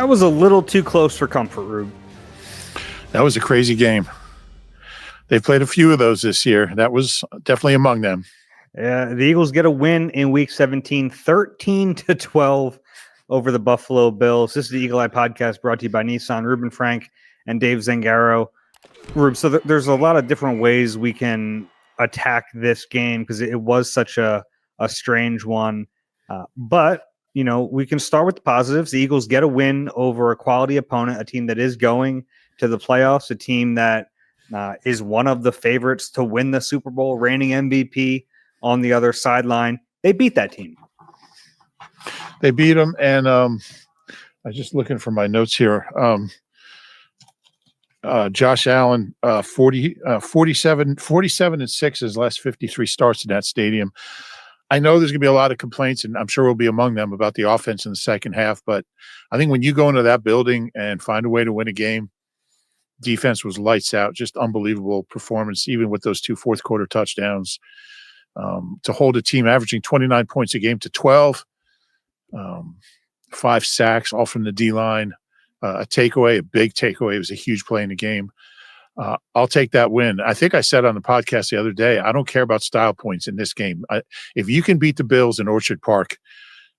That was a little too close for comfort, Rube. That was a crazy game. They played a few of those this year. That was definitely among them. The Eagles get a win in Week 17, 13-12 over the Buffalo Bills. This is the Eagle Eye Podcast brought to you by Nissan, Reuben Frank, and Dave Zangaro. Rube, so there's a lot of different ways we can attack this game because it was such a strange one. But, you know, we can start with the positives. The Eagles get a win over a quality opponent, a team that is going to the playoffs, a team that is one of the favorites to win the Super Bowl, reigning MVP on the other sideline. They beat that team. They beat them, and I was just looking for my notes here. Josh Allen, 47-6 his last 53 starts in that stadium. I know there's going to be a lot of complaints, and I'm sure we'll be among them about the offense in the second half. But I think when you go into that building and find a way to win a game, defense was lights out, just unbelievable performance, even with those 2 fourth-quarter touchdowns. To hold a team averaging 29 points a game to 12, 5 sacks, all from the D-line, a takeaway, a big takeaway. It was a huge play in the game. I'll take that win. I think I said on the podcast the other day, I don't care about style points in this game. If you can beat the Bills in Orchard Park,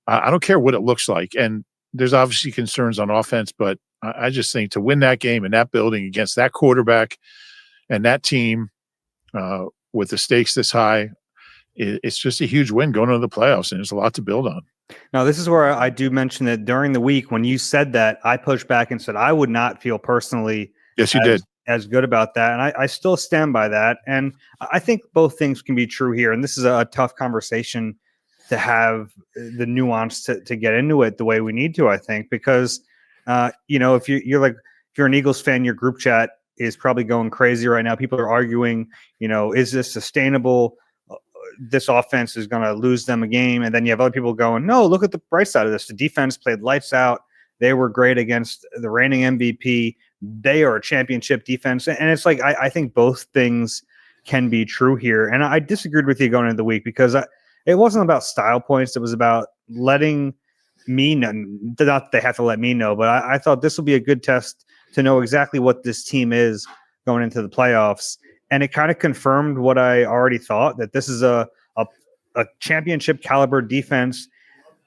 I don't care what it looks like. And there's obviously concerns on offense, but I just think to win that game in that building against that quarterback and that team with the stakes this high, it's just a huge win going into the playoffs, and there's a lot to build on. Now, this is where I do mention that during the week when you said that, I pushed back and said I would not feel personally as good about that. And I still stand by that. And I think both things can be true here. And this is a tough conversation to have the nuance to get into it the way we need to, I think, because, you know, if you're an Eagles fan, your group chat is probably going crazy right now. People are arguing, you know, is this sustainable? This offense is going to lose them a game. And then you have other people going, no, look at the bright side of this. The defense played lights out. They were great against the reigning MVP. They are a championship defense. And it's like, I think both things can be true here. And I disagreed with you going into the week because it wasn't about style points. It was about letting me know, not that they have to let me know, but I thought this will be a good test to know exactly what this team is going into the playoffs. And it kind of confirmed what I already thought, that this is a championship caliber defense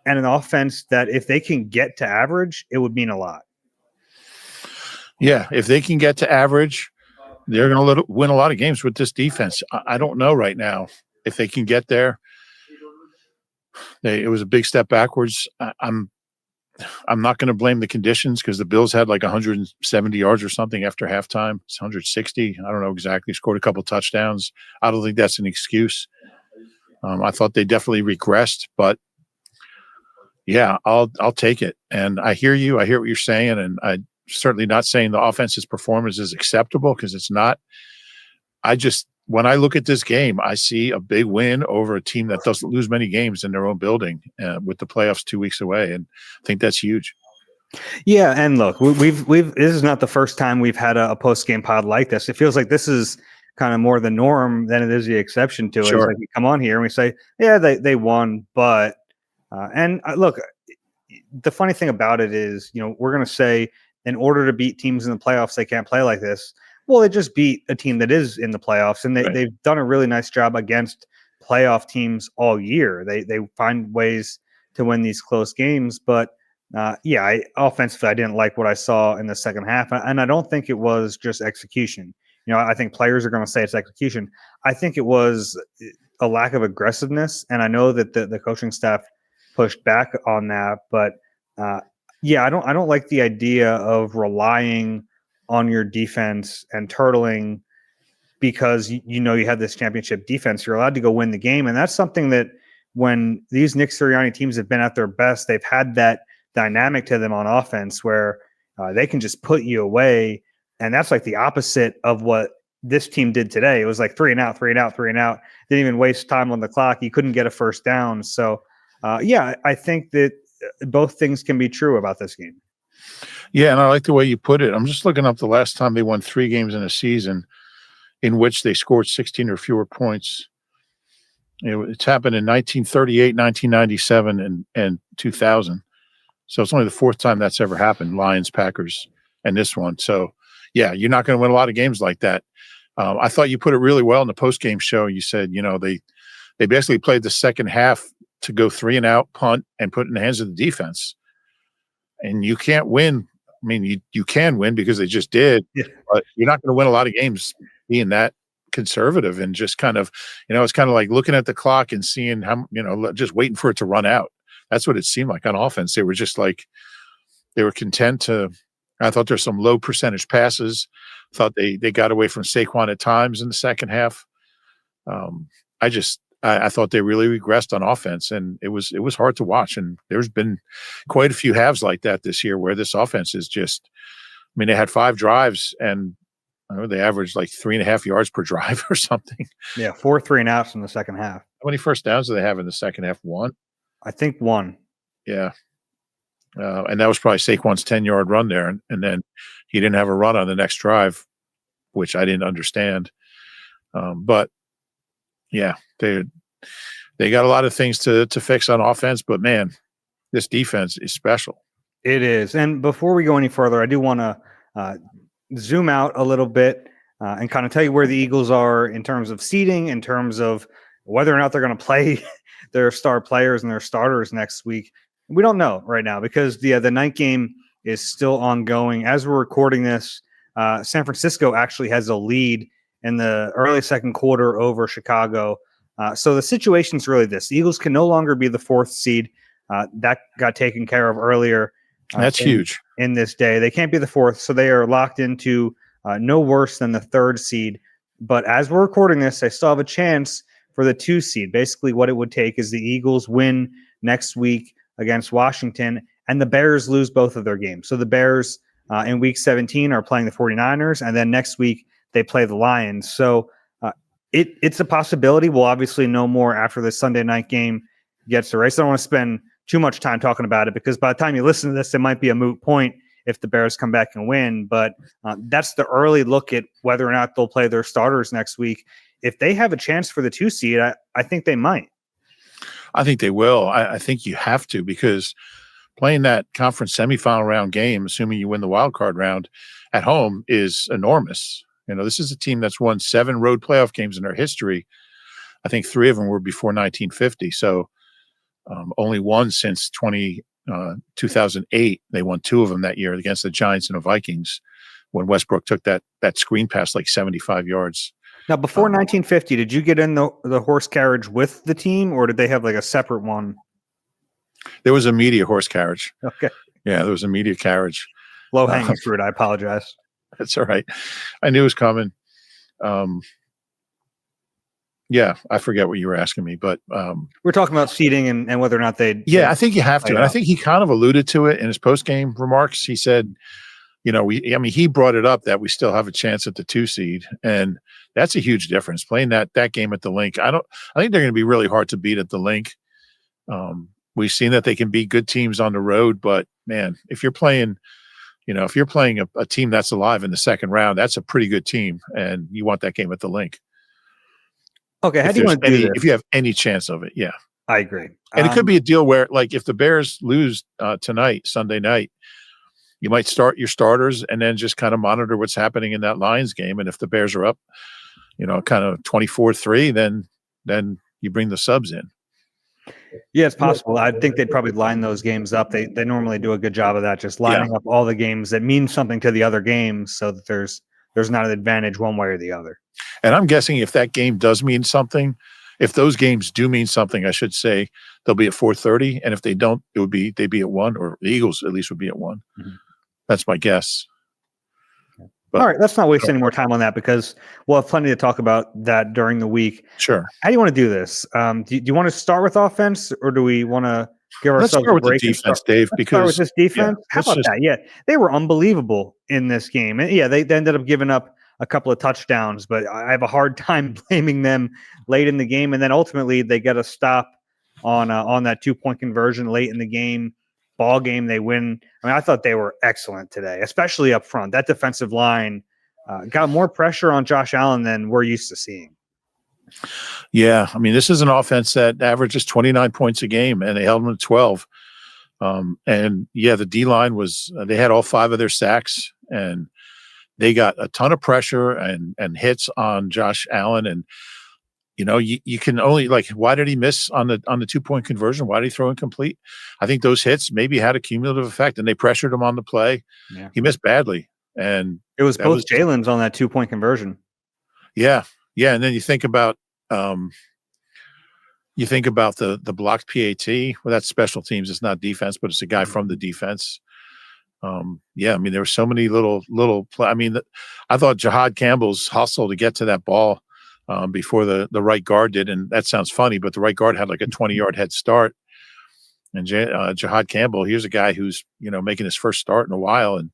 and an offense that if they can get to average, it would mean a lot. Yeah, if they can get to average, they're going to win a lot of games with this defense. I don't know right now if they can get there. It was a big step backwards. I'm not going to blame the conditions because the Bills had like 170 yards or something after halftime. It's 160. I don't know exactly. Scored a couple touchdowns. I don't think that's an excuse. I thought they definitely regressed, but yeah, I'll take it. And I hear you. I hear what you're saying, and I'm certainly not saying the offense's performance is acceptable because it's not. When I look at this game, I see a big win over a team that doesn't lose many games in their own building with the playoffs 2 weeks away. And I think that's huge. Yeah. And look, we've this is not the first time we've had a post-game pod like this. It feels like this is kind of more the norm than it is the exception to it. Sure. It's like we come on here and we say, yeah, they won. But, look, the funny thing about it is, you know, we're going to say in order to beat teams in the playoffs, they can't play like this. Well, they just beat a team that is in the playoffs, and they've done a really nice job against playoff teams all year. They find ways to win these close games. But, offensively, I didn't like what I saw in the second half, and I don't think it was just execution. You know, I think players are going to say it's execution. I think it was a lack of aggressiveness, and I know that the coaching staff pushed back on that. But, I don't like the idea of relying on your defense and turtling because you know you have this championship defense. You're allowed to go win the game, and that's something that when these Nick Sirianni teams have been at their best, they've had that dynamic to them on offense where they can just put you away, and that's like the opposite of what this team did today. It was like 3 and out. Didn't even waste time on the clock. You couldn't get a first down. So, I think that both things can be true about this game. Yeah, and I like the way you put it. I'm just looking up the last time they won 3 games in a season in which they scored 16 or fewer points. It's happened in 1938, 1997, and 2000. So it's only the fourth time that's ever happened, Lions, Packers, and this one. So, yeah, you're not going to win a lot of games like that. I thought you put it really well in the post-game show. You said, they basically played the second half to go 3-and-out, punt, and put it in the hands of the defense. And you can't win. I mean, you can win because they just did, but you're not going to win a lot of games being that conservative and just kind of, it's kind of like looking at the clock and seeing how, just waiting for it to run out. That's what it seemed like on offense. They were just like, they were content to, I thought there's some low percentage passes. Thought they got away from Saquon at times in the second half. I thought they really regressed on offense, and it was hard to watch. And there's been quite a few halves like that this year where this offense is just, they had 5 drives and they averaged like 3.5 yards per drive or something. Yeah, 4 3-and-outs in the second half. How many first downs do they have in the second half? 1? I think 1. Yeah. And that was probably Saquon's 10-yard run there. And then he didn't have a run on the next drive, which I didn't understand. But yeah, they got a lot of things to fix on offense, but man, this defense is special. It is. And before we go any further, I do want to zoom out a little bit and kind of tell you where the Eagles are in terms of seeding, in terms of whether or not they're going to play their star players and their starters next week. We don't know right now because the night game is still ongoing. As we're recording this, San Francisco actually has a lead in the early second quarter over Chicago. So the situation is really this. The Eagles can no longer be the 4th seed. That got taken care of earlier. That's huge. In this day. They can't be the 4th, so they are locked into no worse than the 3rd seed. But as we're recording this, they still have a chance for the 2 seed. Basically, what it would take is the Eagles win next week against Washington, and the Bears lose both of their games. So the Bears in Week 17 are playing the 49ers, and then next week they play the Lions. So it's a possibility. We'll obviously know more after the Sunday night game gets to race. I don't want to spend too much time talking about it because by the time you listen to this, it might be a moot point if the Bears come back and win. But that's the early look at whether or not they'll play their starters next week. If they have a chance for the 2 seed, I think they might. I think they will. I think you have to, because playing that conference semifinal round game, assuming you win the wild card round at home, is enormous. This is a team that's won 7 road playoff games in their history. I think 3 of them were before 1950. So only one since 2008. They won 2 of them that year against the Giants and the Vikings when Westbrook took that screen pass like 75 yards. Now, before 1950, did you get in the horse carriage with the team, or did they have like a separate one? There was a media horse carriage. Okay. Yeah, there was a media carriage. Low-hanging fruit. I apologize. That's all right. I knew it was coming. Yeah, I forget what you were asking me, but we're talking about seeding and whether or not they. Yeah, I think you have to. And I think he kind of alluded to it in his post-game remarks. He said, he brought it up that we still have a chance at the 2 seed, and that's a huge difference. Playing that game at the Link, I think they're going to be really hard to beat at the Link. We've seen that they can beat good teams on the road, but man, if you're playing a team that's alive in the second round, that's a pretty good team, and you want that game at the Link. Okay, how do you want to do this? If you have any chance of it, yeah, I agree. And it could be a deal where, like, if the Bears lose tonight, Sunday night, you might start your starters and then just kind of monitor what's happening in that Lions game. And if the Bears are up, kind of 24-3, then you bring the subs in. Yeah, it's possible. I think they'd probably line those games up. They normally do a good job of that, just lining up all the games that mean something to the other games so that there's not an advantage one way or the other. And I'm guessing if that game does mean something, if those games do mean something, I should say, they'll be at 4:30. And if they don't, they'd be at 1, or the Eagles at least would be at 1. Mm-hmm. That's my guess. But, all right, let's not waste any more time on that because we'll have plenty to talk about that during the week. Sure. How do you want to do this? Do you want to start with offense, or do we want to give ourselves a break? Let's start with the defense, Dave. Because start with this defense. How about that? Yeah, they were unbelievable in this game, and they ended up giving up a couple of touchdowns, but I have a hard time blaming them late in the game. And then ultimately they get a stop on that 2-point conversion late in the game. Ball game, they win. I mean, I thought they were excellent today, especially up front. That defensive line got more pressure on Josh Allen than we're used to seeing. Yeah, I mean, this is an offense that averages 29 points a game, and they held them to 12. And yeah, the D line was, they had all 5 of their sacks, and they got a ton of pressure and hits on Josh Allen. And, you can only, like, why did he miss on the 2-point conversion? Why did he throw incomplete? I think those hits maybe had a cumulative effect, and they pressured him on the play. Yeah. He missed badly. And It was that both was, Jalen's on that 2-point conversion. yeah. Yeah. And then you think about, the blocked PAT. Well, that's special teams. It's not defense, but it's a guy from the defense. Yeah, I mean, there were so many little play. I mean, I thought Jahad Campbell's hustle to get to that ball before the right guard did, and that sounds funny, but the right guard had like a 20-yard head start. And Jahad Campbell, here's a guy who's making his first start in a while, and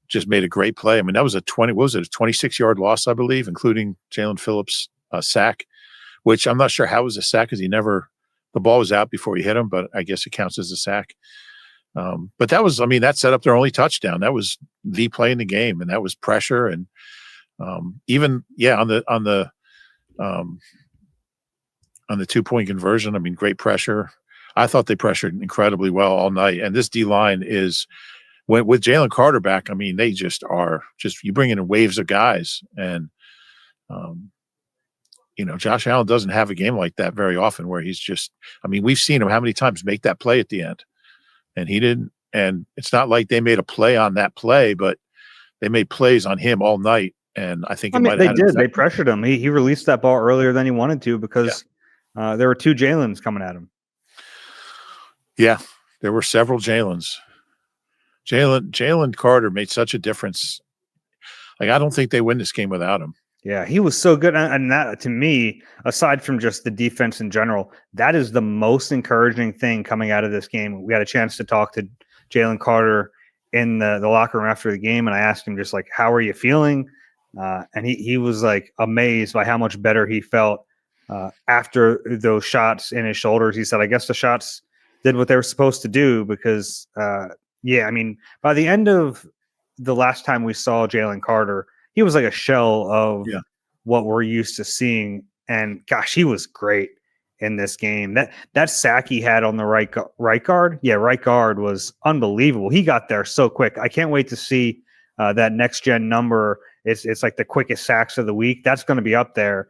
just made a great play. I mean, that was a 26-yard loss, I believe, including Jalen Phillips' sack, which I'm not sure how it was a sack because the ball was out before he hit him, but I guess it counts as a sack. But that set up their only touchdown. That was the play in the game, and that was pressure. And even on the 2-point conversion, I mean, great pressure. I thought they pressured incredibly well all night. And this D line is, with Jalen Carter back, I mean, they you bring in waves of guys. And Josh Allen doesn't have a game like that very often where we've seen him how many times make that play at the end. And he didn't. And it's not like they made a play on that play, but they made plays on him all night. And I think they did. They pressured him. He released that ball earlier than he wanted to because there were 2 Jalen's coming at him. Yeah, there were several Jalen's. Jalen Carter made such a difference. Like, I don't think they win this game without him. Yeah, he was so good. And that, to me, aside from just the defense in general, that is the most encouraging thing coming out of this game. We had a chance to talk to Jalen Carter in the locker room after the game, and I asked him just like, how are you feeling? And he was like amazed by how much better he felt after those shots in his shoulders. He said, I guess the shots did what they were supposed to do because, I mean, by the end of the last time we saw Jalen Carter, he was like a shell of what we're used to seeing. And gosh, he was great in this game. That sack he had on the right guard. Yeah, right guard was unbelievable. He got there so quick. I can't wait to see that next gen number. It's like the quickest sacks of the week. That's going to be up there.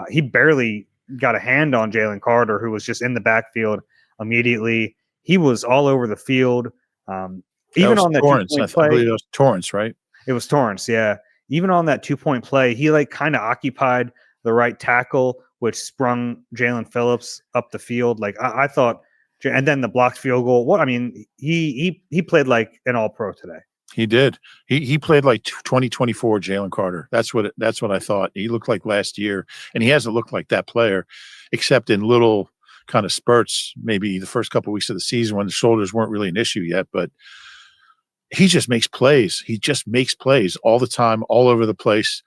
He barely got a hand on Jalen Carter, who was just in the backfield immediately. He was all over the field. Even on that Torrance, 2-point play, I believe it was Torrance, right? It was Torrance, yeah. Even on that 2-point play, he like kind of occupied the right tackle, which sprung Jalen Phillips up the field. Like I thought, and then the blocked field goal. What I mean, he played like an All-Pro today. He did. He played like 2024 Jalen Carter. That's what I thought. He looked like last year, and he hasn't looked like that player, except in little kind of spurts. Maybe the first couple of weeks of the season when the shoulders weren't really an issue yet, but he just makes plays. He just makes plays all the time, all over the place.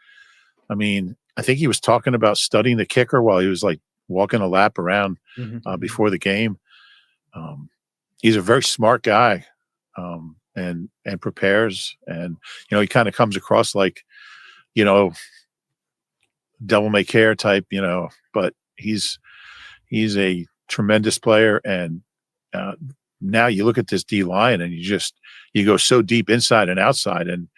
I mean, I think he was talking about studying the kicker while he was like walking a lap around before the game. He's a very smart guy, and prepares, and he kind of comes across like devil may care type, but he's a tremendous player. And now you look at this D line and you go so deep inside and outside, and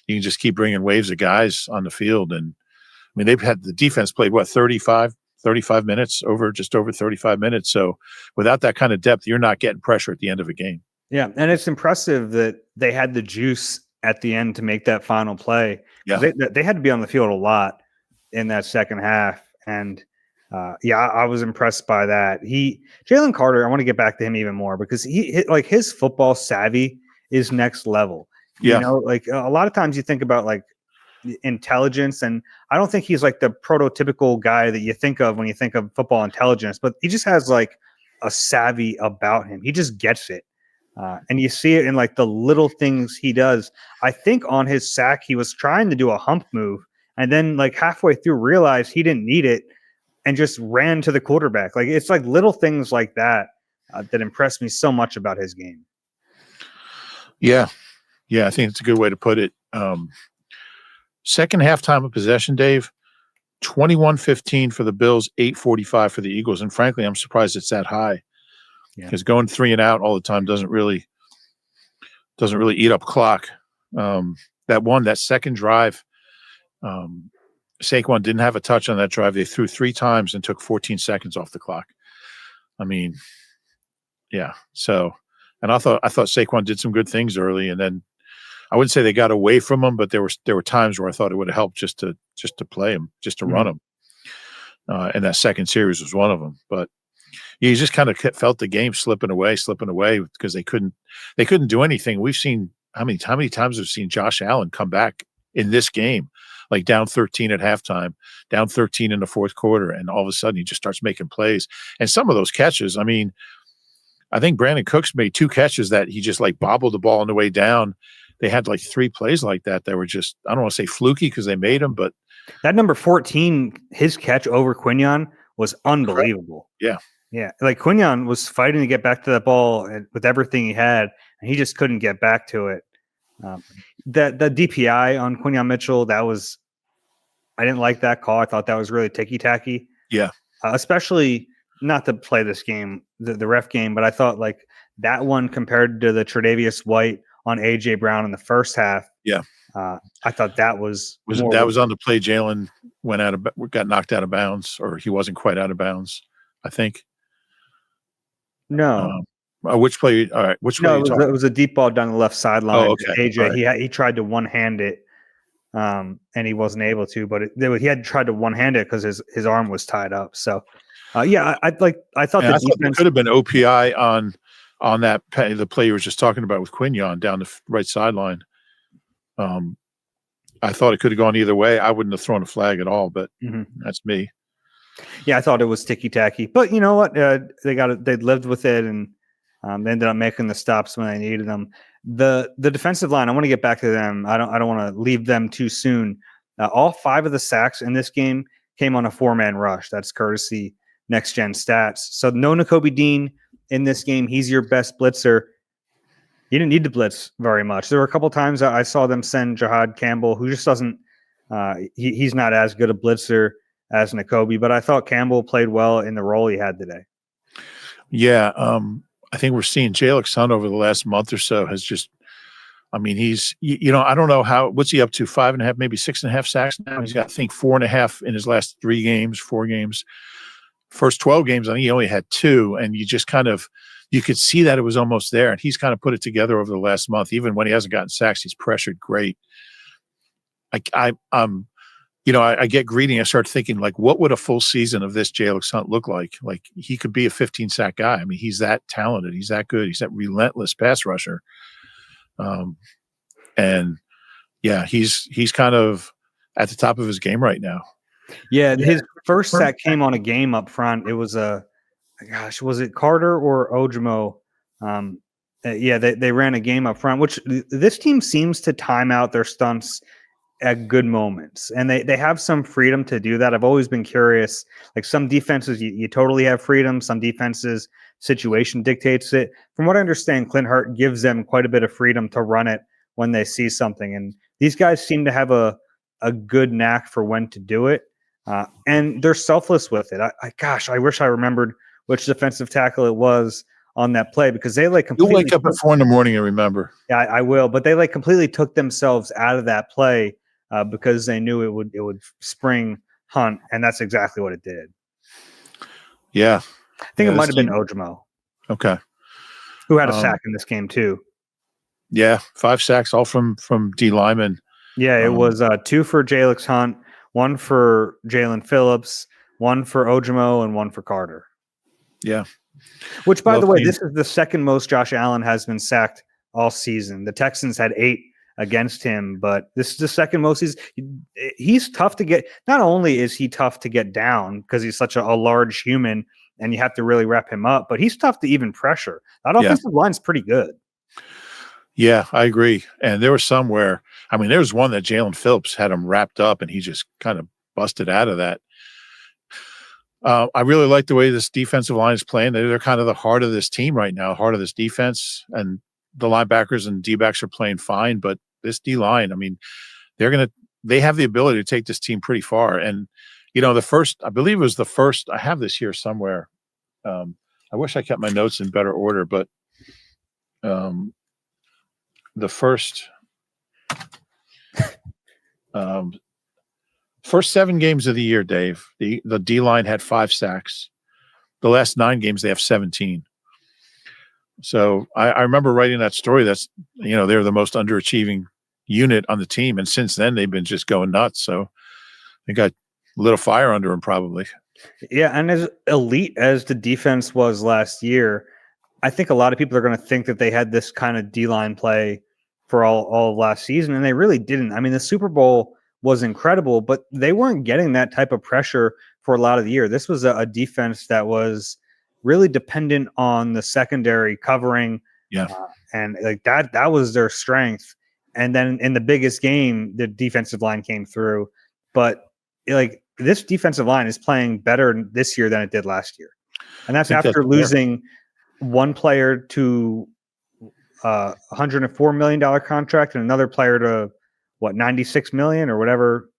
you can just keep bringing waves of guys on the field. And I mean, they've had the defense played 35 minutes, just over 35 minutes. So without that kind of depth, you're not getting pressure at the end of a game. Yeah. And it's impressive that they had the juice at the end to make that final play. Yeah. They had to be on the field a lot in that second half. And I was impressed by that. Jalen Carter, I want to get back to him even more because his football savvy is next level. Yeah. Like a lot of times you think about like intelligence, and I don't think he's like the prototypical guy that you think of when you think of football intelligence, but he just has like a savvy about him. He just gets it. And you see it in like the little things he does. I think on his sack, he was trying to do a hump move and then like halfway through realized he didn't need it and just ran to the quarterback. Like it's like little things like that that impressed me so much about his game. Yeah. Yeah. I think it's a good way to put it. Second half time of possession, Dave, 21-15 for the Bills, 8:45 for the Eagles. And frankly, I'm surprised it's that high. Yeah. because going 3 and out all the time doesn't really eat up clock. That second drive, Saquon didn't have a touch on that drive. They threw 3 times and took 14 seconds off the clock. I mean, yeah. So, and I thought Saquon did some good things early, and then I wouldn't say they got away from him, but there were times where I thought it would have helped just to play him, just to run him. And that second series was one of them. But yeah, you just kind of felt the game slipping away because they couldn't do anything. We've seen how many times we've seen Josh Allen come back in this game, like down 13 at halftime, down 13 in the fourth quarter, and all of a sudden he just starts making plays. And some of those catches, I mean, I think Brandon Cooks made 2 catches that he just like bobbled the ball on the way down. They had like 3 plays like that were just, I don't want to say fluky because they made them, but that number 14, his catch over Quinion was unbelievable. Yeah. Yeah. Like Quinion was fighting to get back to that ball with everything he had, and he just couldn't get back to it. The DPI on Quinion Mitchell, I didn't like that call. I thought that was really ticky-tacky. Yeah. Especially not to play this game, the ref game, but I thought like that one compared to the Tre'Davious White on A.J. Brown in the first half. Yeah. I thought that was on the play Jalen got knocked out of bounds, or he wasn't quite out of bounds, I think. No. Which play? All right. Which play? No, it was a deep ball down the left sideline. Oh, okay. AJ, right. He tried to one-hand it, and he wasn't able to. But he had tried to one-hand it because his arm was tied up. So, yeah, I thought the defense could have been OPI on that the play you were just talking about with Quinion down the right sideline. I thought it could have gone either way. I wouldn't have thrown a flag at all, but that's me. Yeah, I thought it was ticky-tacky. But you know what? They lived with it, and they ended up making the stops when they needed them. The defensive line, I want to get back to them. I don't want to leave them too soon. All 5 of the sacks in this game came on a 4-man rush. That's courtesy Next Gen Stats. So no Nakobe Dean in this game. He's your best blitzer. He didn't need to blitz very much. There were a couple times I saw them send Jahad Campbell, who just doesn't he's not as good a blitzer as Nakobe, but I thought Campbell played well in the role he had today. Yeah, I think we're seeing Jalen Carter over the last month or so has just, I mean, he's, I don't know what's he up to, 5.5, maybe 6.5 sacks now. He's got, I think, 4.5 in his last 4 games. First 12 games, I think he only had 2, and you could see that it was almost there, and he's kind of put it together over the last month. Even when he hasn't gotten sacks, he's pressured great. I get greedy. I start thinking, like, what would a full season of this Jalen Carter look like? Like, he could be a 15-sack guy. I mean, he's that talented. He's that good. He's that relentless pass rusher. And yeah, he's kind of at the top of his game right now. Yeah, his first sack came on a game up front. It was was it Carter or Ojimo? Yeah, they ran a game up front, which this team seems to time out their stunts at good moments, and they have some freedom to do that. I've always been curious. Like some defenses, you totally have freedom. Some defenses, situation dictates it. From what I understand, Clint Hurt gives them quite a bit of freedom to run it when they see something, and these guys seem to have a good knack for when to do it, and they're selfless with it. I wish I remembered which defensive tackle it was on that play, because they completely. You'll wake up at 4 a.m. and remember. Yeah, I will, but they completely took themselves out of that play. Because they knew it would spring Hunt, and that's exactly what it did. Yeah, I think it might have been Ojimo. Okay, who had a sack in this game too. Yeah, 5 sacks, all from D linemen. Yeah, it was 2 for Jalix Hunt, 1 for Jalen Phillips, 1 for Ojimo, and 1 for Carter. Yeah, which, by the way, this is the second most Josh Allen has been sacked all season. The Texans had 8 against him, but this is the second most. He's tough to get. Not only is he tough to get down because he's such a large human and you have to really wrap him up, but he's tough to even pressure. That offensive line's pretty good. Yeah, I agree. And there was somewhere, I mean, there was one that Jalen Phillips had him wrapped up and he just kind of busted out of that. I really like the way this defensive line is playing. They're kind of the heart of this team right now, heart of this defense, and the linebackers and D-backs are playing fine, but this D-line, I mean, they have the ability to take this team pretty far. And, I believe it was the first, I have this here somewhere. I I wish I kept my notes in better order, but the first 7 games of the year, Dave, the D line had 5 sacks. The last 9 games they have 17. So I remember writing that story. That's, they're the most underachieving unit on the team, and since then they've been just going nuts. So they got a little fire under them, probably. Yeah, and as elite as the defense was last year, I think a lot of people are going to think that they had this kind of D-line play for all of last season, and they really didn't. I mean, the Super Bowl was incredible, but they weren't getting that type of pressure for a lot of the year. This was a defense that was really dependent on the secondary covering. Yeah. And like that was their strength. And then in the biggest game, the defensive line came through. But like this defensive line is playing better this year than it did last year. And that's after losing one player to $104 million contract and another player to $96 million or whatever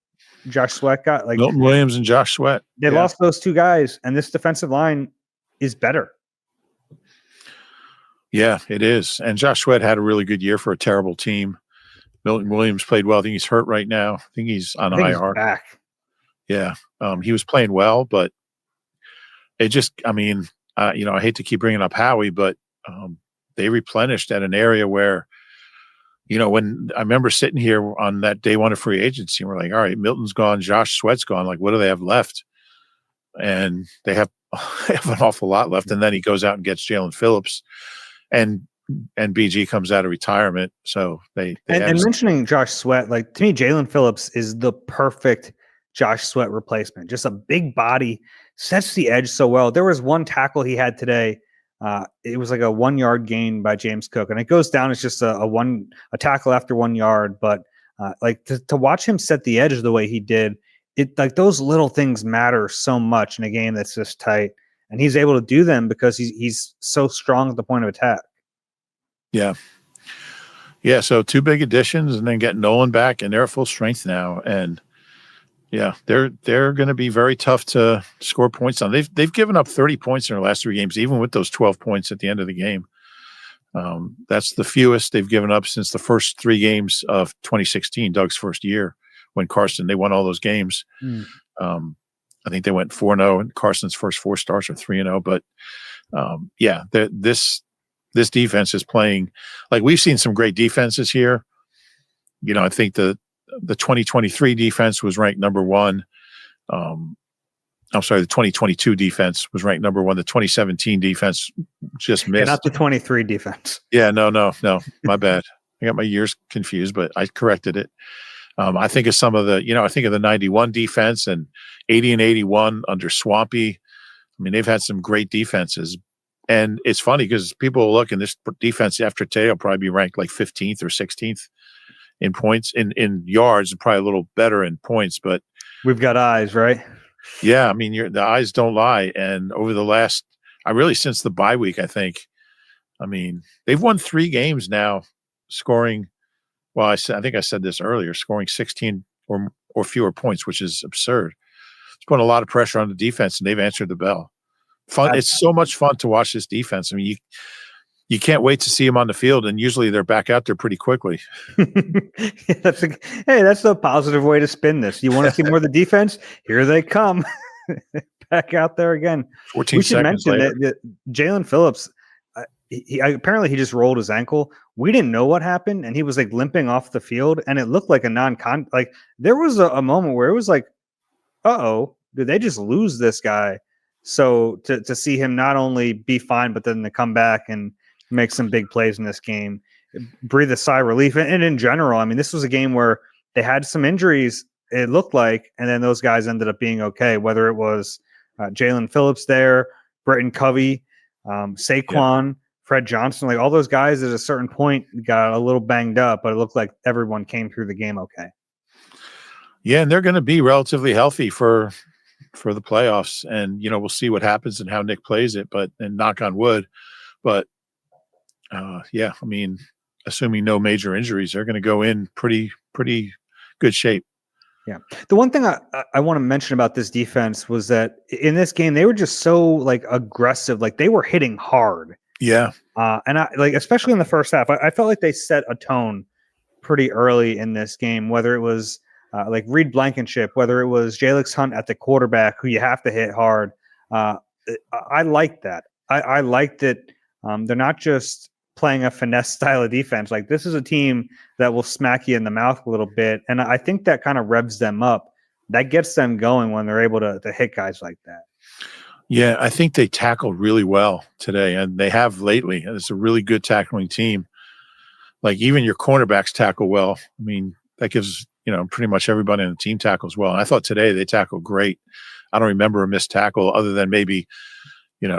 Josh Sweat got. Like Milton Williams and Josh Sweat. They lost those 2 guys, and this defensive line is better. Yeah, it is. And Josh Sweat had a really good year for a terrible team. Milton Williams played well. I think he's hurt right now. I think he's on IR. He's back. Yeah. He was playing well, but it just, I hate to keep bringing up Howie, but they replenished at an area where, when I remember sitting here on that day 1 of free agency, we're like, all right, Milton's gone, Josh Sweat's gone. Like, what do they have left? And they have an awful lot left. And then he goes out and gets Jalen Phillips, and BG comes out of retirement. So they and mentioning Josh Sweat, like to me, Jalen Phillips is the perfect Josh Sweat replacement. Just a big body, sets the edge so well. There was one tackle he had today. It was like a 1-yard gain by James Cook, and it goes down. It's just a tackle after 1 yard. But like to watch him set the edge the way he did, it like those little things matter so much in a game that's this tight, and he's able to do them because he's so strong at the point of attack. Yeah. Yeah. So 2 big additions, and then get Nolan back, and they're at full strength now. And yeah, they're going to be very tough to score points on. They've given up 30 points in their last 3 games, even with those 12 points at the end of the game. That's the fewest they've given up since the first 3 games of 2016, Doug's first year, when they won all those games. I think they went 4-0 in Carson's first 4 starts, or 3-0. But this defense is playing like we've seen some great defenses here. I think the 2023 defense was ranked number 1. I'm sorry, the 2022 defense was ranked number 1. The 2017 defense just missed. Not the 23 defense. Yeah, no, my bad. I got my years confused, but I corrected it. I think of some of the, I think of the 91 defense and 80 and 81 under Swampy. I mean, they've had some great defenses. And it's funny because people look, and this defense after today will probably be ranked like 15th or 16th in points, in yards, and probably a little better in points. But we've got eyes, right? Yeah, I mean, the eyes don't lie. And over the last, since the bye week, I think, they've won 3 games now, scoring. Well, I think I said this earlier, scoring 16 or fewer points, which is absurd. It's putting a lot of pressure on the defense, and they've answered the bell. Fun. It's so much fun to watch this defense. I mean, you can't wait to see them on the field, and usually they're back out there pretty quickly. That's the positive way to spin this. You want to see more of the defense? Here they come. Back out there again. 14 we should seconds mention later. that Jalen Phillips, apparently he just rolled his ankle. We didn't know what happened, and he was like limping off the field, and it looked like a non-con. Like there was a moment where it was like, uh-oh, did they just lose this guy? So to see him not only be fine, but then to come back and make some big plays in this game, breathe a sigh of relief. And in general, this was a game where they had some injuries, it looked like, and then those guys ended up being okay, whether it was Jalen Phillips there, Britton Covey, Saquon, Fred Johnson, like all those guys at a certain point got a little banged up, but it looked like everyone came through the game okay. Yeah, and they're going to be relatively healthy for the playoffs, and we'll see what happens and how Nick plays it, and knock on wood. But assuming no major injuries, they're going to go in pretty good shape. Yeah. The one thing I want to mention about this defense was that in this game, they were just so like aggressive. Like they were hitting hard. Yeah. And I like, especially in the first half, I felt like they set a tone pretty early in this game, whether it was like Reed Blankenship, whether it was Jalix Hunt at the quarterback, who you have to hit hard. Uh, I like that. I like that they're not just playing a finesse style of defense. Like this is a team that will smack you in the mouth a little bit. And I think that kind of revs them up. That gets them going when they're able to hit guys like that. Yeah, I think they tackled really well today, and they have lately. And it's a really good tackling team. Like even your cornerbacks tackle well. I mean, that gives, pretty much everybody in the team tackles well. And I thought today they tackled great. I don't remember a missed tackle other than maybe,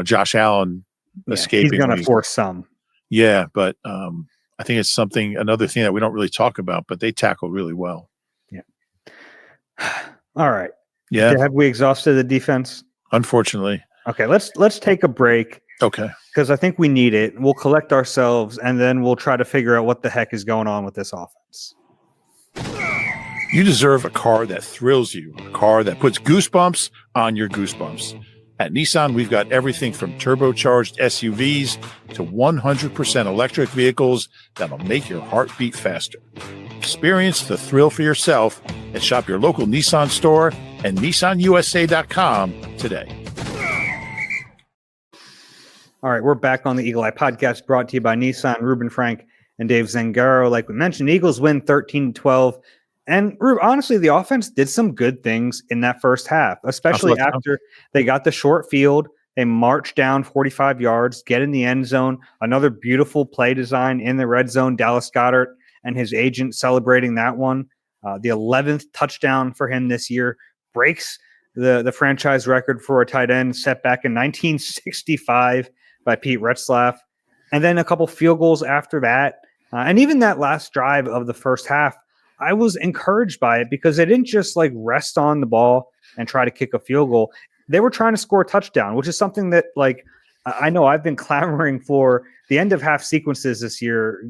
Josh Allen escaping. He's going to force some. Yeah, but I think it's another thing that we don't really talk about, but they tackle really well. Yeah. All right. Yeah. Have we exhausted the defense? Unfortunately. Okay, let's take a break. Okay. Because I think we need it. We'll collect ourselves, and then we'll try to figure out what the heck is going on with this offense. You deserve a car that thrills you, a car that puts goosebumps on your goosebumps. At Nissan, we've got everything from turbocharged SUVs to 100% electric vehicles that'll make your heart beat faster. Experience the thrill for yourself and shop your local Nissan store and NissanUSA.com today. All right, we're back on the Eagle Eye Podcast, brought to you by Nissan, Reuben Frank, and Dave Zangaro. Like we mentioned, Eagles win 13-12. And honestly, the offense did some good things in that first half, especially after they got the short field. They marched down 45 yards, get in the end zone. Another beautiful play design in the red zone. Dallas Goedert and his agent celebrating that one. The 11th touchdown for him this year, breaks the franchise record for a tight end set back in 1965 by Pete Retzlaff. And then a couple field goals after that. And even that last drive of the first half, I was encouraged by it because they didn't just like rest on the ball and try to kick a field goal. They were trying to score a touchdown, which is something that like I know I've been clamoring for. The end of half sequences this year,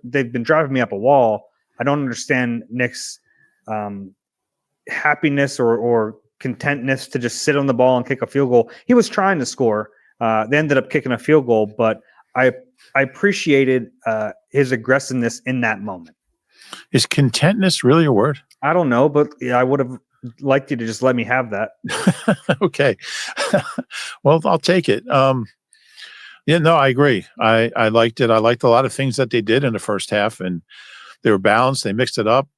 they've been driving me up a wall. I don't understand Nick's happiness or contentness to just sit on the ball and kick a field goal. He was trying to score. They ended up kicking a field goal, but I appreciated his aggressiveness in that moment. Is contentness really a word? I don't know, but I would have liked you to just let me have that. Okay. Well, I'll take it. Yeah, no, I agree. I liked it. I liked a lot of things that they did in the first half, and they were balanced. They mixed it up.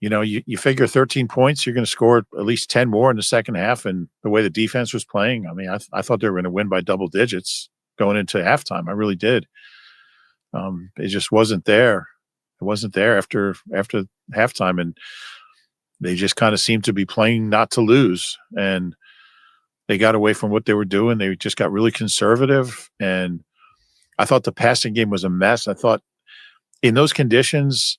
You figure 13 points, you're going to score at least 10 more in the second half. And the way the defense was playing, I mean, I thought they were going to win by double digits going into halftime. I really did. It just wasn't there. It wasn't there after halftime, and they just kind of seemed to be playing not to lose. And they got away from what they were doing. They just got really conservative. And I thought the passing game was a mess. I thought in those conditions,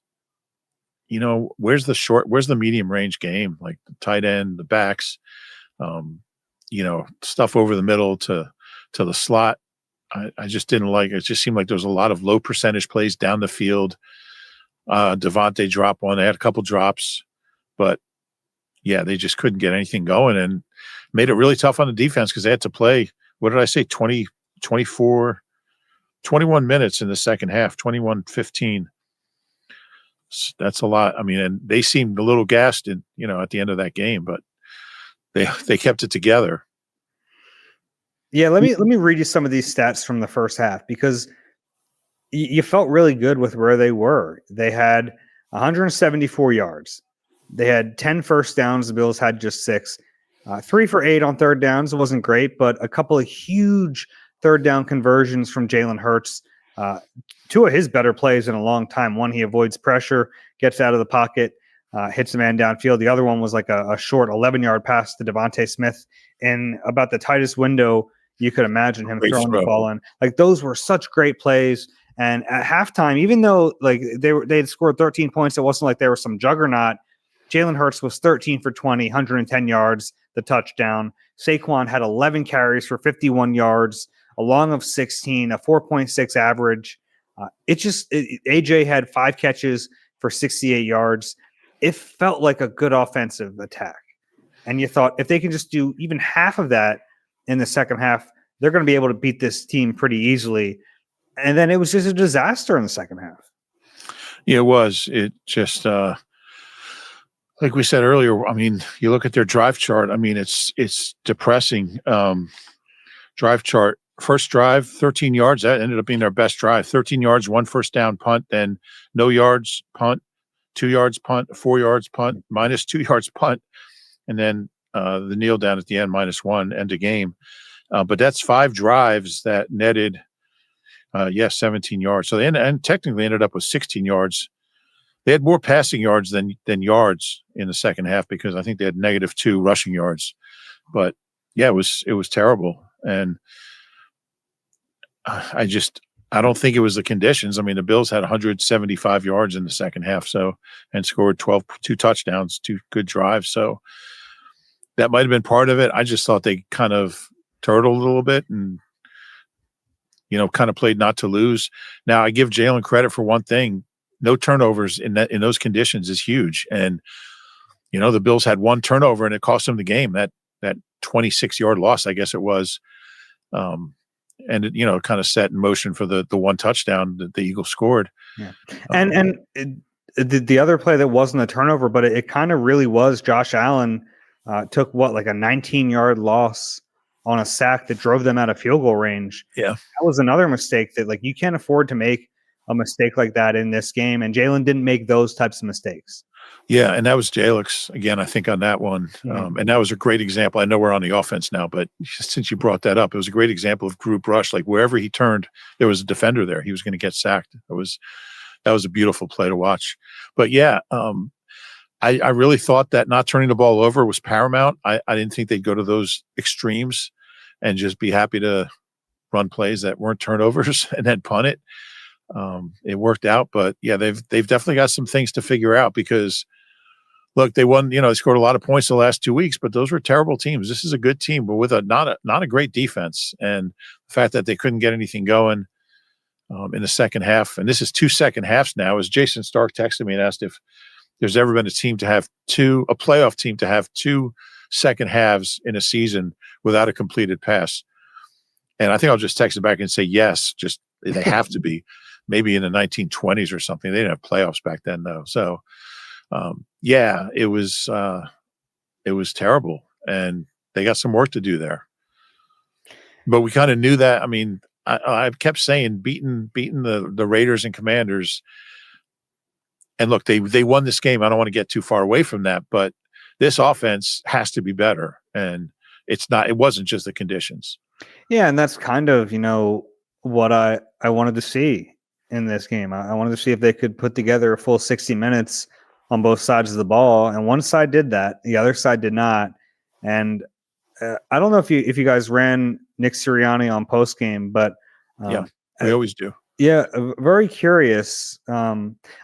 where's the medium range game, like the tight end, the backs, stuff over the middle to the slot. I just didn't like it. It just seemed like there was a lot of low percentage plays down the field. Devontae dropped one. They had a couple drops, but yeah, they just couldn't get anything going and made it really tough on the defense because they had to play, what did I say, 21 minutes in the second half, 21-15. That's a lot. I mean, and they seemed a little gassed at the end of that game, but they kept it together. Yeah, let me read you some of these stats from the first half because you felt really good with where they were. They had 174 yards. They had 10 first downs. The Bills had just 6. 3 for 8 on third downs. It wasn't great, but a couple of huge third down conversions from Jalen Hurts. 2 of his better plays in a long time. One, he avoids pressure, gets out of the pocket, hits a man downfield. The other one was like a short 11-yard pass to Devontae Smith in about the tightest window you could imagine him throwing the ball in. Like those were such great plays. And at halftime, even though like they had scored 13 points, it wasn't like they were some juggernaut. Jalen Hurts was 13 for 20, 110 yards, the touchdown. Saquon had 11 carries for 51 yards, a long of 16, a 4.6 average. AJ had 5 catches for 68 yards. it felt like a good offensive attack. And you thought if they can just do even half of that in the second half, they're going to be able to beat this team pretty easily. And then it was just a disaster in the second half. Yeah, it was. It just like we said earlier, I mean, you look at their drive chart. I mean, it's depressing. Drive chart. First drive, 13 yards. That ended up being their best drive. 13 yards, 1 first down punt, then no yards punt, 2 yards punt, 4 yards punt, -2 yards punt, and then the kneel down at the end, -1, end of game. But that's 5 drives that netted, 17 yards. So they technically ended up with 16 yards. They had more passing yards than yards in the second half because I think they had -2 rushing yards. But yeah, it was terrible. And I don't think it was the conditions. I mean, the Bills had 175 yards in the second half, and scored 2 touchdowns, 2 good drives. So that might have been part of it. I just thought they kind of turtled a little bit and, kind of played not to lose. Now I give Jalen credit for one thing. No turnovers in those conditions is huge. And, the Bills had 1 turnover and it cost them the game, that 26-yard loss, I guess it was. And it, kind of set in motion for the 1 touchdown that the Eagles scored. Yeah. And the other play that wasn't a turnover, but it kind of really was. Josh Allen took like a 19-yard loss on a sack that drove them out of field goal range. Yeah. That was another mistake that you can't afford to make a mistake like that in this game. And Jalen didn't make those types of mistakes. Yeah, and that was Jalix again, I think, on that one. Mm-hmm. And that was a great example. I know we're on the offense now, but since you brought that up, it was a great example of group rush. Like wherever he turned, there was a defender there. He was going to get sacked. That was a beautiful play to watch. But yeah, I really thought that not turning the ball over was paramount. I didn't think they'd go to those extremes and just be happy to run plays that weren't turnovers and then punt it. It worked out, but yeah, they've definitely got some things to figure out because look, they won, they scored a lot of points the last 2 weeks, but those were terrible teams. This is a good team, but with not a great defense. And the fact that they couldn't get anything going in the second half, and this is 2 second halves now, as Jason Stark texted me and asked if there's ever been a playoff team to have 2 second halves in a season without a completed pass. And I think I'll just text it back and say, yes, just they have to be. Maybe in the 1920s or something. They didn't have playoffs back then, though. So, yeah, it was terrible, and they got some work to do there. But we kind of knew that. I mean, I kept saying beating the Raiders and Commanders, and look, they won this game. I don't want to get too far away from that, but this offense has to be better, and it's not. It wasn't just the conditions. Yeah, and that's kind of what I wanted to see in this game. I wanted to see if they could put together a full 60 minutes on both sides of the ball, and one side did that, the other side did not. And I don't know if you guys ran Nick Sirianni on post game, but yeah, we always do. Yeah, very curious. I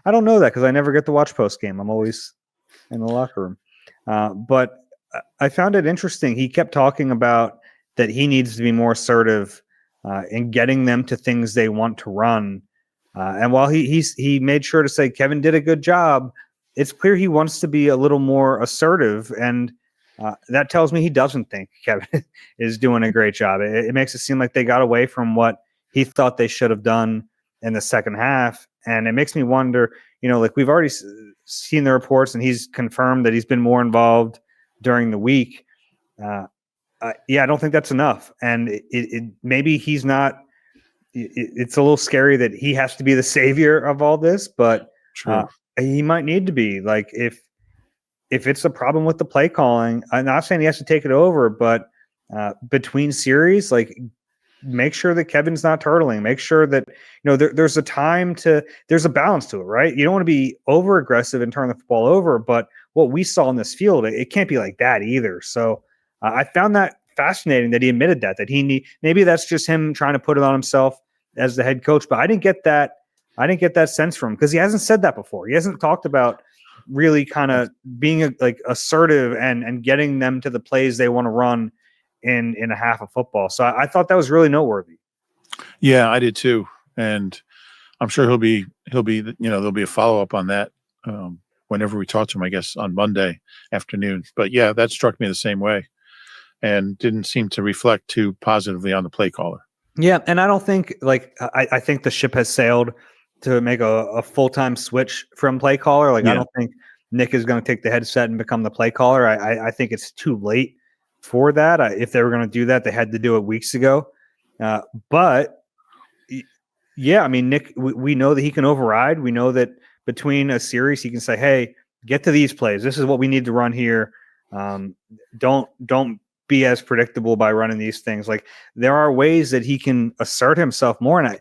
don't know that because I never get to watch post game. I'm always in the locker room. But I found it interesting. He kept talking about that he needs to be more assertive in getting them to things they want to run. And while he made sure to say Kevin did a good job, it's clear he wants to be a little more assertive, and that tells me he doesn't think Kevin is doing a great job. It makes it seem like they got away from what he thought they should have done in the second half, and it makes me wonder. We've already seen the reports, and he's confirmed that he's been more involved during the week. I don't think that's enough, and it maybe he's not. It's a little scary that he has to be the savior of all this, but he might need to be. Like if it's a problem with the play calling, I'm not saying he has to take it over, but between series, make sure that Kevin's not turtling. Make sure that there's a balance to it, right? You don't want to be over aggressive and turn the football over, but what we saw in this field, it can't be like that either. So I found that fascinating that he admitted that maybe that's just him trying to put it on himself as the head coach, but I didn't get that sense from him because he hasn't said that before. He hasn't talked about really kind of being assertive and getting them to the plays they want to run in a half of football. So I thought that was really noteworthy. Yeah, I did too. And I'm sure he'll be, there'll be a follow-up on that whenever we talked to him, I guess on Monday afternoon. But yeah, that struck me the same way and didn't seem to reflect too positively on the play caller. Yeah, and I don't think I think the ship has sailed to make a full-time switch from play caller. Like I don't think Nick is going to take the headset and become the play caller. I think it's too late for that. If they were going to do that, they had to do it weeks ago. But yeah, I mean, Nick, we know that he can override. We know that between a series, he can say, "Hey, get to these plays. This is what we need to run here. Don't be as predictable by running these things." Like there are ways that he can assert himself more. And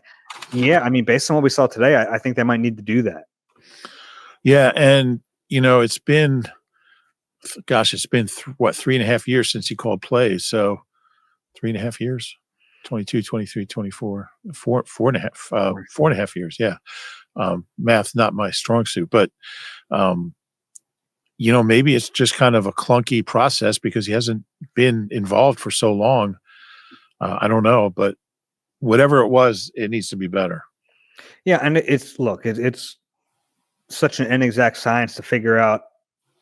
I mean, based on what we saw today, I think they might need to do that. Yeah, and it's been, gosh, it's been 3.5 years since he called plays. So 3.5 years. 22, 23, 24, 4.5 years. Yeah. Math, not my strong suit, but, maybe it's just kind of a clunky process because he hasn't been involved for so long. I don't know, but whatever it was, it needs to be better. Yeah. And it's such an inexact science to figure out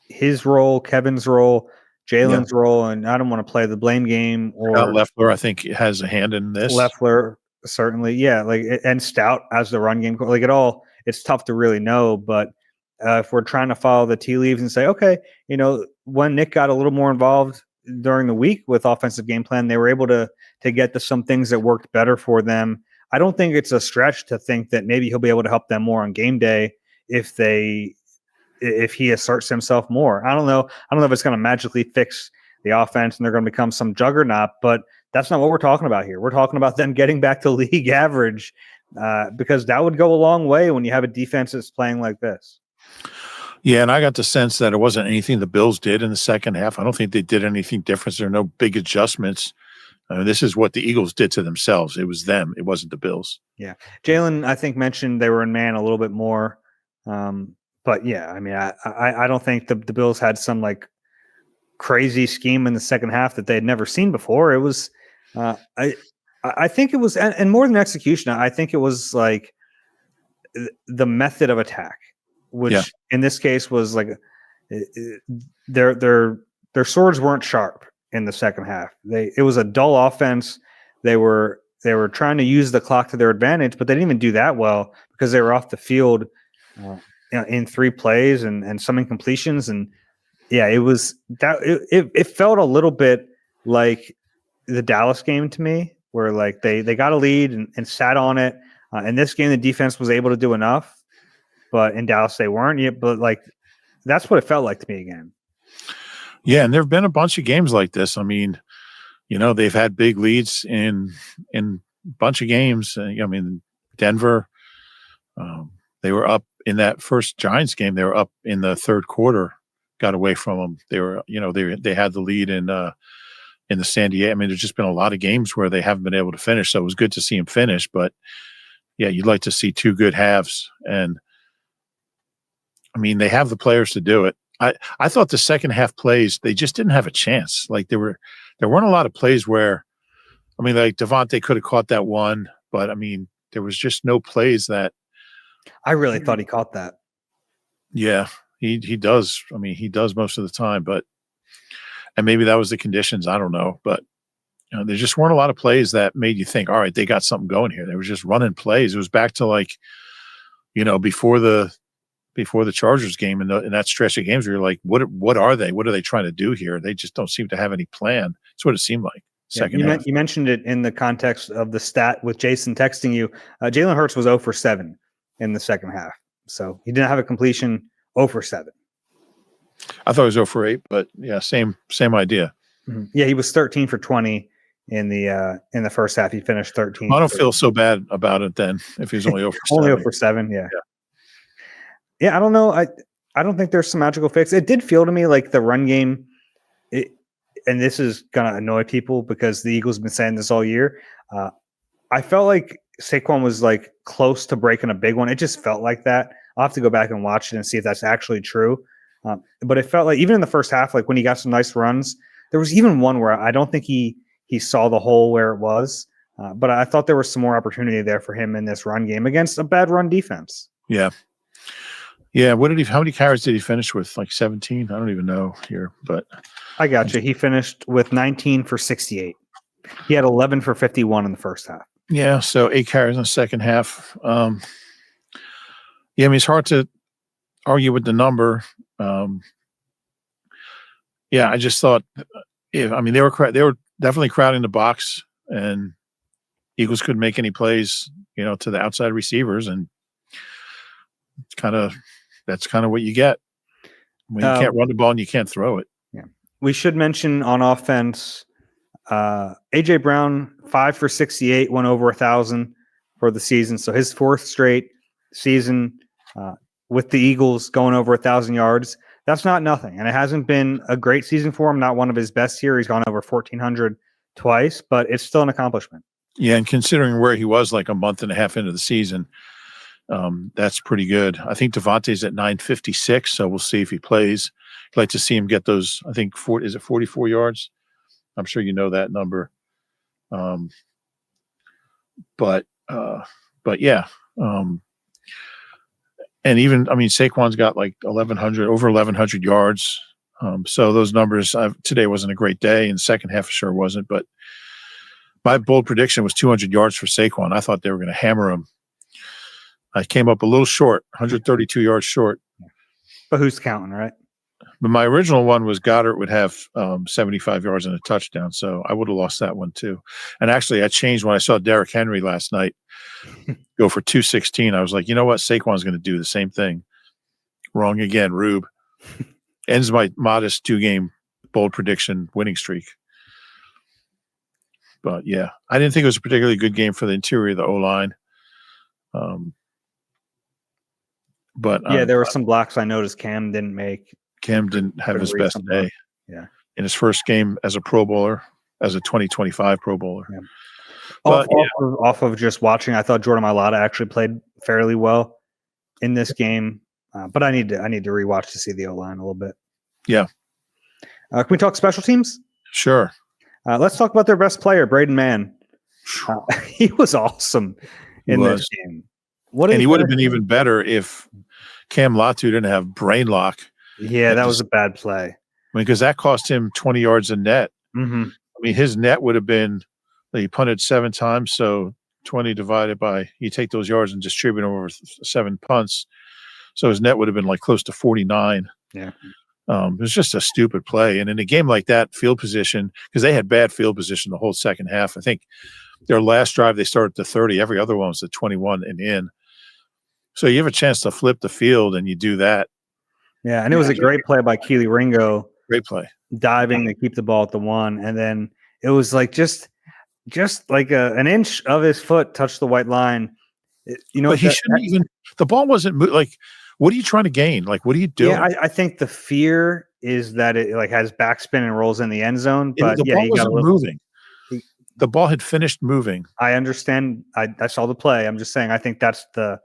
his role, Kevin's role, Jalen's role, and I don't want to play the blame game. Or Leffler, I think, has a hand in this. Leffler, certainly, yeah. Like and Stout as the run game, like it's tough to really know. But if we're trying to follow the tea leaves and say, okay, when Nick got a little more involved during the week with offensive game plan, they were able to get to some things that worked better for them. I don't think it's a stretch to think that maybe he'll be able to help them more on game day if he asserts himself more. I don't know if it's going to magically fix the offense and they're going to become some juggernaut, but that's not what we're talking about here. We're talking about them getting back to league average because that would go a long way when you have a defense that's playing like this. Yeah, and I got the sense that it wasn't anything the Bills did in the second half. I don't think they did anything different. There are no big adjustments. This is what the Eagles did to themselves. It was them. It wasn't the Bills. Yeah. Jalen, I think, mentioned they were in man a little bit more. But yeah, I mean, I don't think the Bills had some like crazy scheme in the second half that they had never seen before. It was, I think it was, and more than execution, I think it was like the method of attack, which in this case was like their swords weren't sharp in the second half. It was a dull offense. They were trying to use the clock to their advantage, but they didn't even do that well because they were off the field in 3 plays and some incompletions. And yeah, it was that it felt a little bit like the Dallas game to me, where like they got a lead and sat on it. In this game, the defense was able to do enough, but in Dallas they weren't yet. But like that's what it felt like to me again. Yeah, and there have been a bunch of games like this. I mean, they've had big leads in a bunch of games. I mean, Denver, they were up in that first Giants game. They were up in the third quarter, got away from them. They were, they had the lead in the San Diego. I mean, there's just been a lot of games where they haven't been able to finish. So it was good to see them finish. But yeah, you'd like to see 2 good halves. And I mean, they have the players to do it. I thought the second half plays, they just didn't have a chance. Like there weren't a lot of plays where, I mean, like Devontae could have caught that one, but I mean, there was just no plays that. I really thought he caught that. Yeah, he does. I mean, he does most of the time, and maybe that was the conditions. I don't know, but there just weren't a lot of plays that made you think, all right, they got something going here. They were just running plays. It was back to like, before the Chargers game and in that stretch of games where you're like, what are they? What are they trying to do here? They just don't seem to have any plan. That's what it seemed like. Second half. You mentioned it in the context of the stat with Jason texting you. Jalen Hurts was 0 for 7 in the second half. So he didn't have a completion, 0 for 7. I thought it was 0 for 8, but yeah, same idea. Mm-hmm. Yeah, he was 13 for 20 in the first half. He finished 13. I don't feel so bad about it then if he's only 0 for 7. Only 0 for 7, yeah. Yeah, I don't know. I don't think there's some magical fix. It did feel to me like the run game, and this is going to annoy people because the Eagles have been saying this all year. I felt like Saquon was like close to breaking a big one. It just felt like that. I'll have to go back and watch it and see if that's actually true. But it felt like even in the first half, like when he got some nice runs, there was even one where I don't think he saw the hole where it was. But I thought there was some more opportunity there for him in this run game against a bad run defense. Yeah. Yeah. How many carries did he finish with? Like 17? I don't even know here, but I got you. He finished with 19 for 68. He had 11 for 51 in the first half. yeah. So 8 carries in the second half. Yeah. I mean, it's hard to argue with the number. Yeah. I just thought, they were definitely crowding the box, and Eagles couldn't make any plays, to the outside receivers, and that's kind of what you get when you can't run the ball and you can't throw it. Yeah. We should mention on offense, AJ Brown 5 for 68, went over 1,000 for the season. So his 4th straight season with the Eagles going over 1,000 yards. That's not nothing, and it hasn't been a great season for him. Not one of his best here. He's gone over 1,400 twice, but it's still an accomplishment. Yeah, and considering where he was like a month and a half into the season, that's pretty good. I think Devontae's at 956, so we'll see if he plays. I'd like to see him get those. I think 44 yards? I'm sure you know that number. But yeah. And even, Saquon's got like over 1,100 yards. So those numbers, today wasn't a great day, and the second half sure wasn't. But my bold prediction was 200 yards for Saquon. I thought they were going to hammer him. I came up a little short, 132 yards short. But who's counting, right? But my original one was Goddard would have 75 yards and a touchdown, so I would have lost that one too. And actually, I changed when I saw Derrick Henry last night go for 216. I was like, you know what? Saquon's going to do the same thing. Wrong again, Rube. Ends my modest 2-game bold prediction winning streak. But yeah, I didn't think it was a particularly good game for the interior of the O-line. But yeah, there were some blocks I noticed Cam didn't make. Cam didn't have his best day. Yeah. In his first game as a Pro Bowler, as a 2025 Pro Bowler. Yeah. But, off of just watching, I thought Jordan Mailata actually played fairly well in this game. But I need to rewatch to see the O-line a little bit. Yeah. Can we talk special teams? Sure. Let's talk about their best player, Braden Mann. He was awesome in this game. He would have been even better if Cam Latu didn't have brain lock. Yeah, that was a bad play. Because that cost him 20 yards a net. Mm-hmm. His net would have been, he punted 7 times, so 20 divided by, you take those yards and distribute them over 7 punts. So his net would have been like close to 49. Yeah. It was just a stupid play. And in a game like that, field position, because they had bad field position the whole second half. I think their last drive, they started to 30. Every other one was at 21 and in. So you have a chance to flip the field, and you do that. Yeah, and it was a great play by Keely Ringo. Great play. Diving to keep the ball at the 1. And then it was like just like an inch of his foot touched the white line. But he shouldn't even – the ball wasn't – like, what are you trying to gain? Like, what are you doing? Yeah, I think the fear is that it like has backspin and rolls in the end zone. But the ball wasn't moving. The ball had finished moving. I understand. I saw the play. I'm just saying I think that's the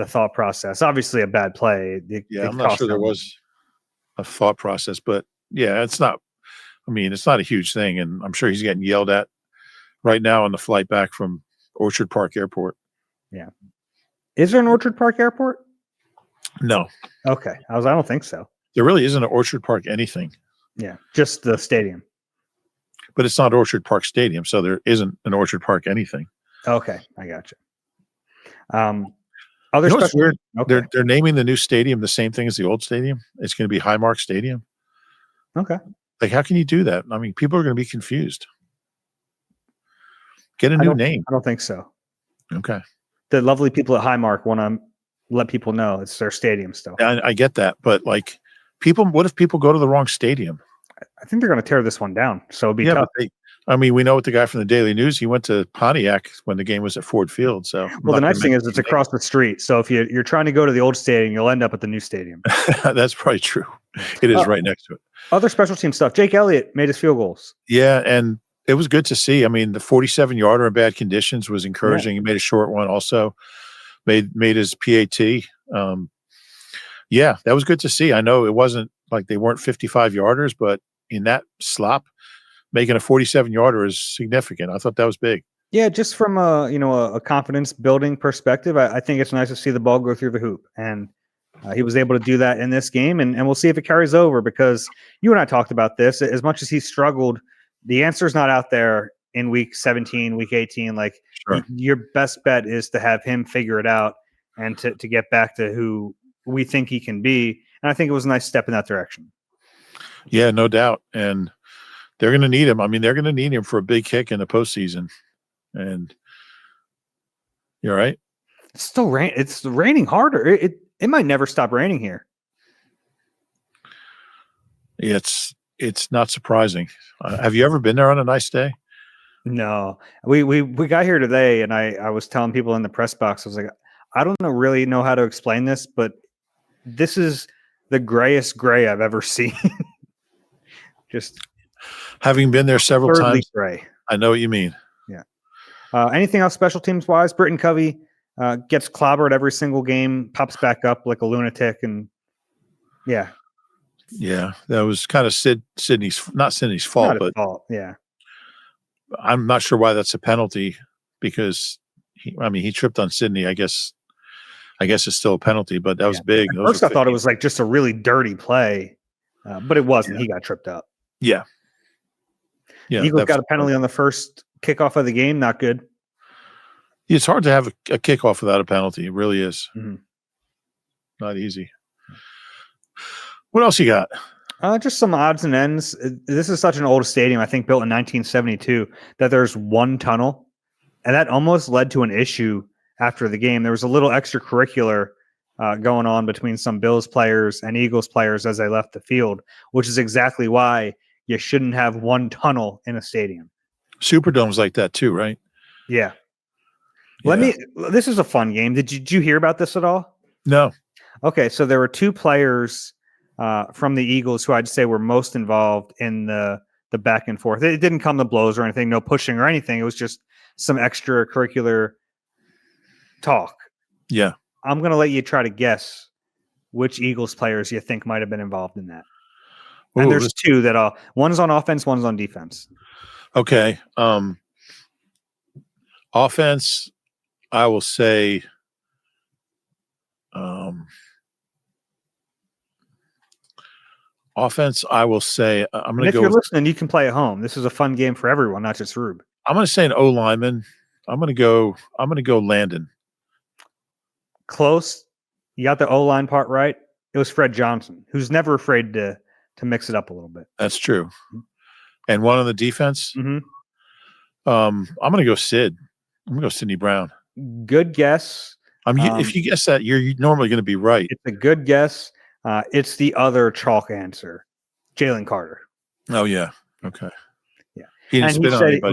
thought process. Obviously a bad play. I'm not sure there was a thought process, but yeah, it's not a huge thing. And I'm sure he's getting yelled at right now on the flight back from Orchard Park Airport. Yeah. Is there an Orchard Park Airport? No. Okay. I don't think so. There really isn't an Orchard Park anything. Yeah. Just the stadium. But it's not Orchard Park Stadium, so there isn't an Orchard Park anything. Okay. I got you. What's weird? Okay. They're naming the new stadium the same thing as the old stadium. It's going to be Highmark Stadium. Okay. Like, how can you do that? People are going to be confused. Get a new name. I don't think so. Okay. The lovely people at Highmark want to let people know it's their stadium still. I get that, but like, what if people go to the wrong stadium? I think they're going to tear this one down. So it'd be tough. We know what the guy from the Daily News, he went to Pontiac when the game was at Ford Field. So, the nice thing is it's across the street. So if you're trying to go to the old stadium, you'll end up at the new stadium. That's probably true. It is right next to it. Other special team stuff. Jake Elliott made his field goals. Yeah, and it was good to see. The 47-yarder in bad conditions was encouraging. Yeah. He made a short one also. Made his PAT. Yeah, that was good to see. I know it wasn't like they weren't 55-yarders, but in that slop, making a 47-yarder is significant. I thought that was big. Yeah, just from a confidence building perspective, I think it's nice to see the ball go through the hoop. And He was able to do that in this game, and we'll see if it carries over, because you and I talked about this. As much as he struggled, the answer is not out there in week 17, week 18. Like, Sure. your best bet is to have him figure it out and to get back to who we think he can be. And I think it was a nice step in that direction. Yeah, no doubt. And they're going to need him. I mean, they're going to need him for a big kick in the postseason. And you're right. It's still it's raining harder. It might never stop raining here. It's not surprising. Have you ever been there on a nice day? No, we got here today, and I was telling people in the press box, I was like, I don't really know how to explain this, but this is the grayest gray I've ever seen. Just having been there several times, gray. I know what you mean. Yeah. Anything else special teams wise? Britton Covey gets clobbered every single game, pops back up like a lunatic, and yeah, that was kind of Sydney's, not Sydney's fault, but fault. Yeah, I'm not sure why that's a penalty, because he tripped on Sydney. I guess it's still a penalty, but that was big. At first, I thought it was like just a really dirty play, but it wasn't. Yeah. He got tripped up. Yeah. Eagles got a penalty on the first kickoff of the game. Not good. It's hard to have a kickoff without a penalty. It really is. Mm-hmm. Not easy. What else you got? Just some odds and ends. This is such an old stadium, I think built in 1972, that there's one tunnel, and that almost led to an issue after the game. There was a little extracurricular going on between some Bills players and Eagles players as they left the field, which is exactly why you shouldn't have one tunnel in a stadium. Superdome's like that too, right? Yeah. This is a fun game. Did you hear about this at all? No. Okay, so there were two players from the Eagles who I'd say were most involved in the back and forth. It didn't come to blows or anything, no pushing or anything. It was just some extracurricular talk. Yeah. I'm going to let you try to guess which Eagles players you think might have been involved in that. Ooh, and there's two that one's on offense, one's on defense. Okay. Offense, I will say offense, I will say I'm going to go. If you're listening, you can play at home. This is a fun game for everyone, not just Rube. I'm going to say an O lineman. I'm going to go Landon. Close. You got the O line part right. It was Fred Johnson, who's never afraid to mix it up a little bit. That's true. And one on the defense. Mm-hmm. I'm going to go Sid. I'm going to go Sidney Brown. Good guess. If you guess that, you're normally going to be right. It's a good guess. It's the other chalk answer, Jalen Carter. Oh yeah. Okay. Yeah. He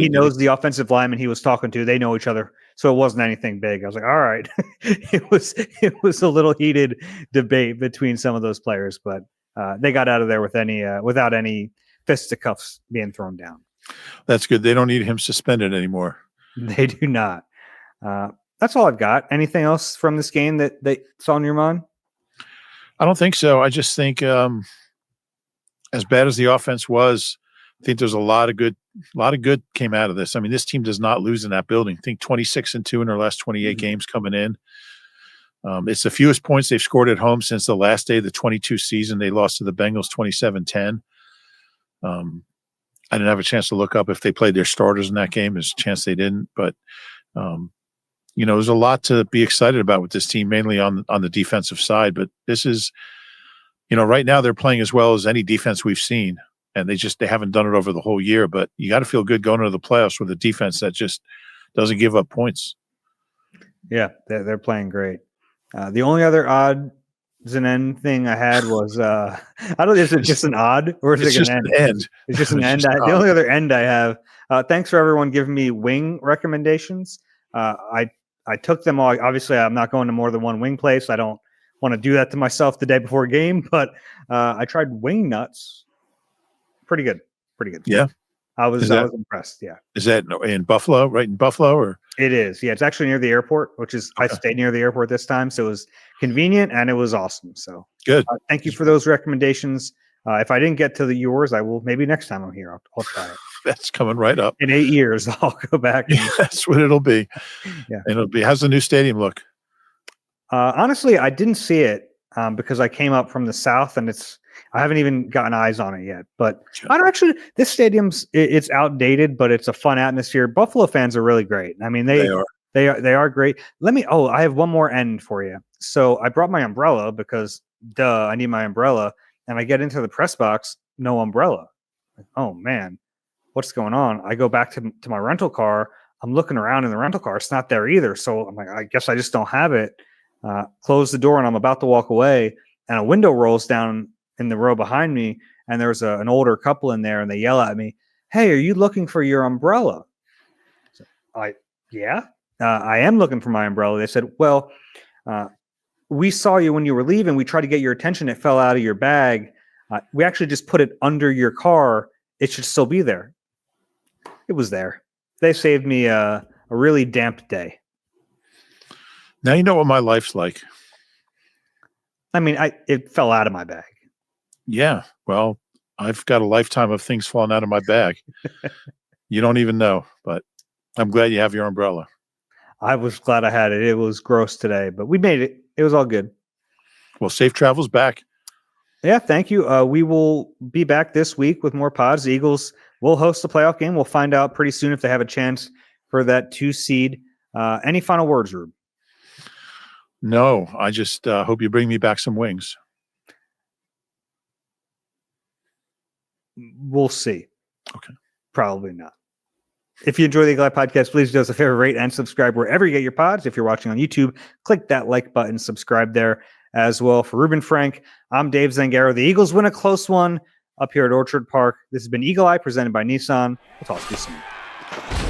knows the offensive lineman he was talking to. They know each other, so it wasn't anything big. I was like, all right. it was a little heated debate between some of those players, but they got out of there without any fisticuffs being thrown down. That's good. They don't need him suspended anymore. They do not. That's all I've got. Anything else from this game that's on your mind? I don't think so. I just think as bad as the offense was, I think there's a lot of good came out of this. I mean, this team does not lose in that building. I think 26-2 in their last 28 games coming in. It's the fewest points they've scored at home since the last day of the 22 season. They lost to the Bengals 27-10. I didn't have a chance to look up if they played their starters in that game. There's a chance they didn't, but there's a lot to be excited about with this team, mainly on the defensive side. But this is, right now they're playing as well as any defense we've seen, and they haven't done it over the whole year. But you got to feel good going into the playoffs with a defense that just doesn't give up points. Yeah, they're playing great. The only other odd and end thing I had was I don't know, is it just an odd or is it just an end? It's just an end. The only other end I have. Thanks for everyone giving me wing recommendations. I took them all. Obviously, I'm not going to more than one wing place. I don't want to do that to myself the day before a game, but I tried wing nuts. Pretty good. Yeah. I was impressed. Yeah. Is that in Buffalo, right in Buffalo, or? It is. Yeah. It's actually near the airport, which is, okay. I stayed near the airport this time. So it was convenient and it was awesome. So good. Thank you for those recommendations. If I didn't get to yours, I will, maybe next time I'm here, I'll try it. That's coming right up. In 8 years, I'll go back. That's what it'll be. Yeah. And it'll be, how's the new stadium look? Honestly, I didn't see it. because I came up from the south, and I haven't even gotten eyes on it yet. But Sure. I don't actually. This stadium's it's outdated, but it's a fun atmosphere. Buffalo fans are really great. I mean, They are. they are great. I have one more end for you. So I brought my umbrella because I need my umbrella, and I get into the press box, no umbrella. Like, oh man, what's going on? I go back to my rental car. I'm looking around in the rental car. It's not there either. So I'm like, I guess I just don't have it. Close the door, and I'm about to walk away, and a window rolls down in the row behind me, and there's an older couple in there, and they yell at me, "Hey, are you looking for your umbrella?" So yeah, I am looking for my umbrella. They said, well, we saw you when you were leaving. We tried to get your attention. It fell out of your bag. We actually just put it under your car. It should still be there. It was there. They saved me a really damp day. Now you know what my life's like. I mean, it fell out of my bag. Yeah. Well, I've got a lifetime of things falling out of my bag. You don't even know, but I'm glad you have your umbrella. I was glad I had it. It was gross today, but we made it. It was all good. Well, safe travels back. Yeah, thank you. We will be back this week with more pods. The Eagles will host the playoff game. We'll find out pretty soon if they have a chance for that 2 seed. Any final words, Rube? No, I just hope you bring me back some wings. We'll see. Okay. Probably not. If you enjoy the Eagle Eye Podcast, please do us a favor, rate and subscribe wherever you get your pods. If you're watching on YouTube, click that like button, subscribe there as well. For Reuben Frank, I'm Dave Zangaro. The Eagles win a close one up here at Orchard Park. This has been Eagle Eye presented by Nissan. We'll talk to you soon.